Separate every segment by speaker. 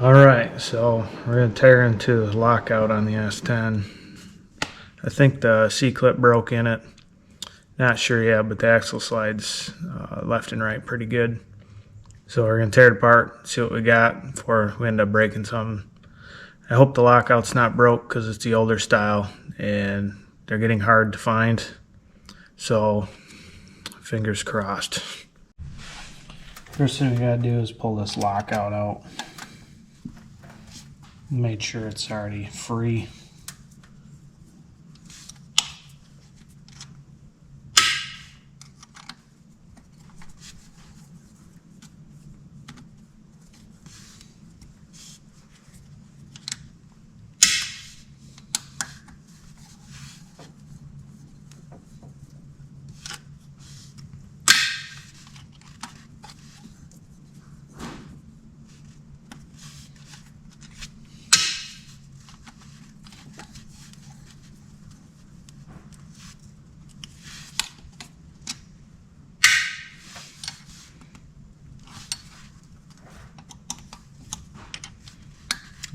Speaker 1: Alright, so we're going to tear into the lockout on the S10. I think the C-clip broke in it. Not sure yet, but the axle slides left and right pretty good. So we're going to tear it apart, see what we got before we end up breaking something. I hope the lockout's not broke because it's the older style and they're getting hard to find. So fingers crossed. First thing we got to do is pull this lockout out. Made sure it's already free.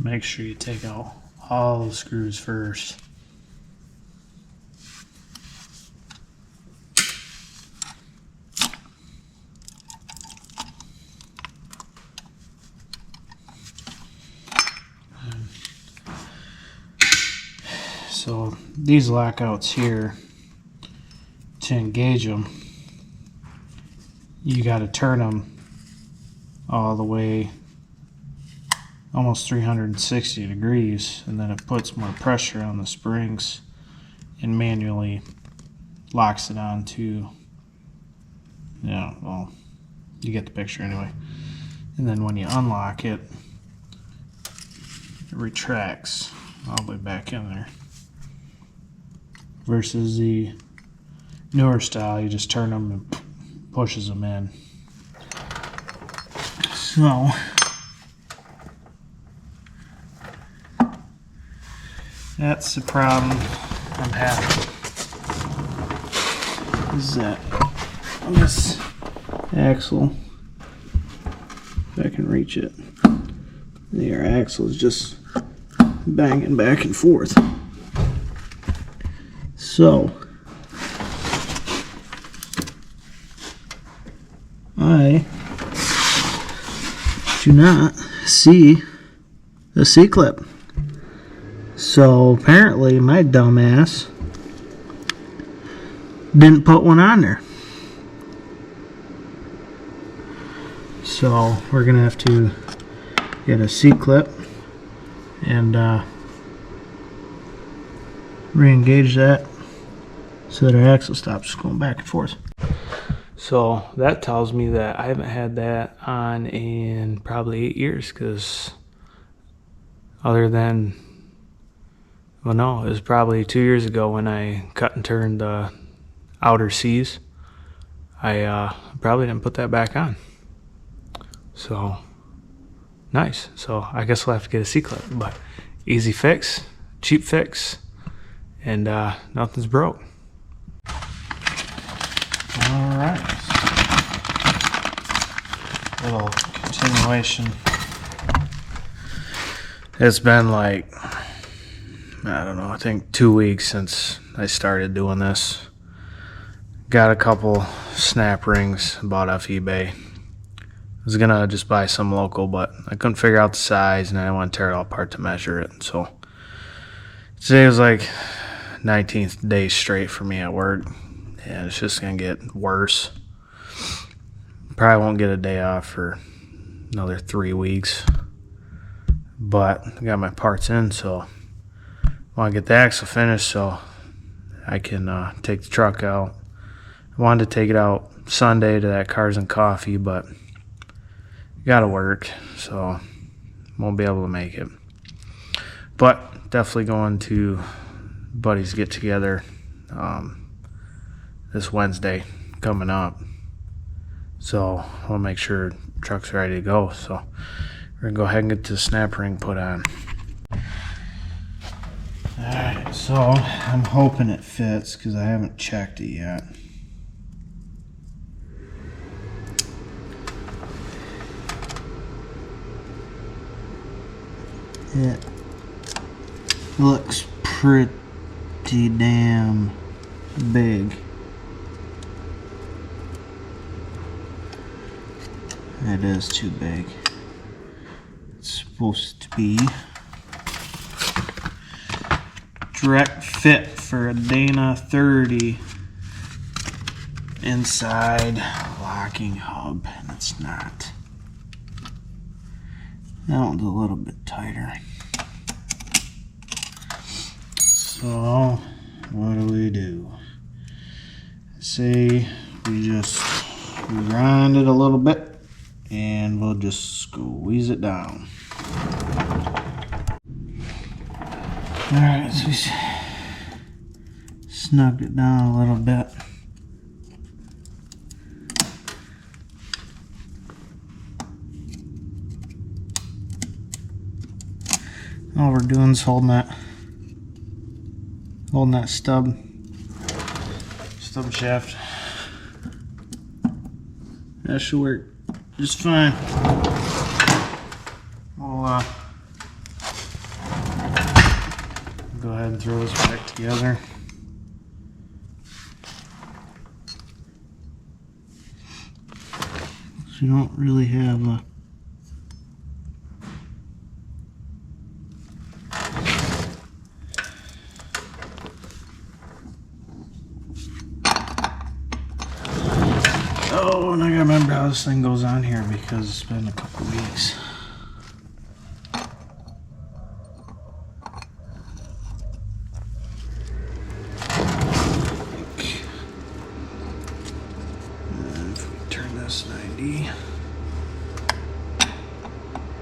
Speaker 1: Make sure you take out all the screws first. So these lockouts here, to engage them, you got to turn them all the way almost 360 degrees, and then it puts more pressure on the springs and manually locks it onto, well, you get the picture anyway. And then when you unlock it, it retracts all the way back in there. Versus the newer style, you just turn them and pushes them in. So that's the problem I'm having, is that this axle, if I can reach it, the air axle is just banging back and forth. So I do not see the C-clip. So apparently my dumbass didn't put one on there. So we're gonna have to get a C-clip and re-engage that so that our axle stops going back and forth. So that tells me that I haven't had that on in probably 8 years, because other than, well, no, it was probably 2 years ago when I cut and turned the outer C's. I probably didn't put that back on. So nice. So I guess we'll have to get a C-clip, but easy fix, cheap fix, and nothing's broke. Alright. Little continuation. It's been like, I don't know, I think 2 weeks since I started doing this. Got a couple snap rings bought off eBay. I was gonna just buy some local, but I couldn't figure out the size and I didn't want to tear it all apart to measure it. So today was like 19th day straight for me at work, and it's just gonna get worse. Probably won't get a day off for another 3 weeks, but I got my parts in, so I want to get the axle finished so I can take the truck out. I wanted to take it out Sunday to that Cars and Coffee, but gotta work, so won't be able to make it. But definitely going to buddies get together this Wednesday coming up, so I'll make sure truck's ready to go. So we're gonna go ahead and get the snap ring put on. Alright, so I'm hoping it fits because I haven't checked it yet. It looks pretty damn big. It is too big. It's supposed to be direct fit for a Dana 30 inside locking hub, and it's not. That one's a little bit tighter. So what do? Say we just grind it a little bit and we'll just squeeze it down. Alright, so we snugged it down a little bit. All we're doing is holding that stub shaft. That should work just fine. We'll go ahead and throw this back together. So you don't really have a oh, and I gotta remember how this thing goes on here because it's been a couple weeks. And if we turn this 90.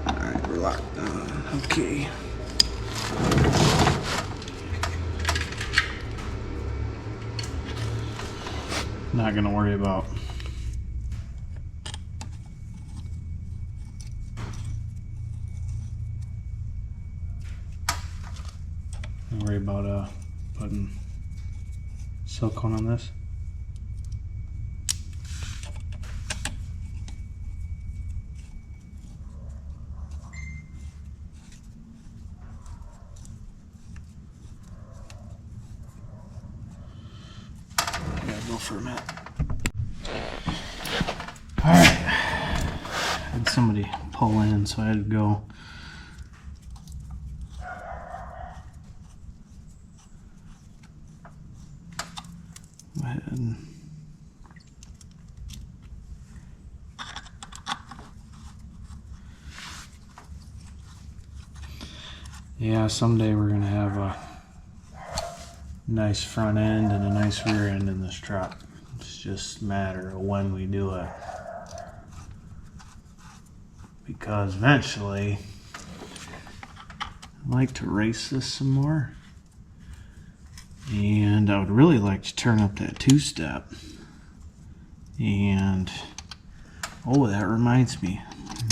Speaker 1: Alright, we're locked on. Okay. Not gonna worry about putting silicone on this. Gotta go for a minute. Alright. Had somebody pull in, so I had to go. Yeah, someday we're gonna have a nice front end and a nice rear end in this truck. It's just a matter of when we do it. Because eventually I'd like to race this some more. And I would really like to turn up that two-step. And oh, that reminds me,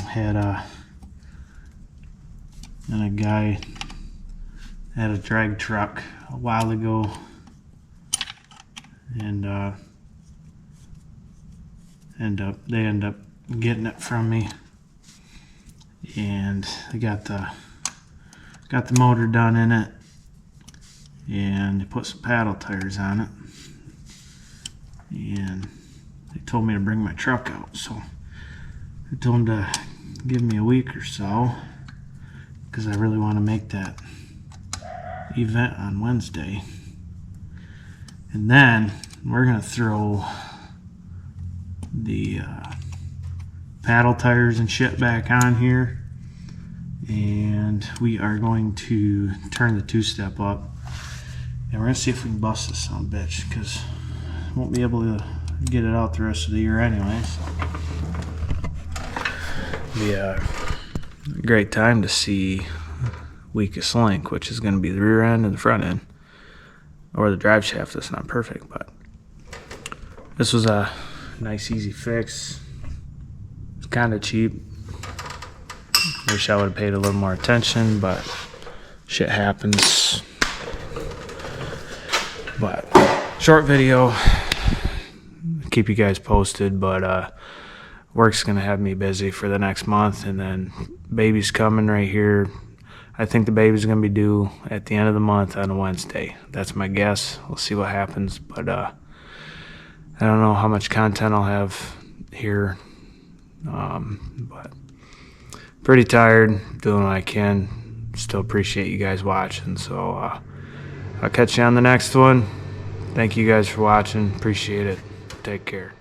Speaker 1: I had a guy had a drag truck a while ago, and they end up getting it from me, and they got the motor done in it, and they put some paddle tires on it, and they told me to bring my truck out. So I told them to give me a week or so because I really want to make that event on Wednesday. And then we're going to throw the paddle tires and shit back on here, and we are going to turn the two-step up, and we're going to see if we can bust this son of a bitch, because I won't be able to get it out the rest of the year anyways. Be a great time to see weakest link, which is going to be the rear end and the front end, or the drive shaft. That's not perfect, but this was a nice easy fix. It's kind of cheap. Wish I would have paid a little more attention, but shit happens. But short video, keep you guys posted, but work's gonna have me busy for the next month, and then baby's coming right here. I think the baby's going to be due at the end of the month on a Wednesday. That's my guess. We'll see what happens. But I don't know how much content I'll have here. But pretty tired, doing what I can. Still appreciate you guys watching. So I'll catch you on the next one. Thank you guys for watching. Appreciate it. Take care.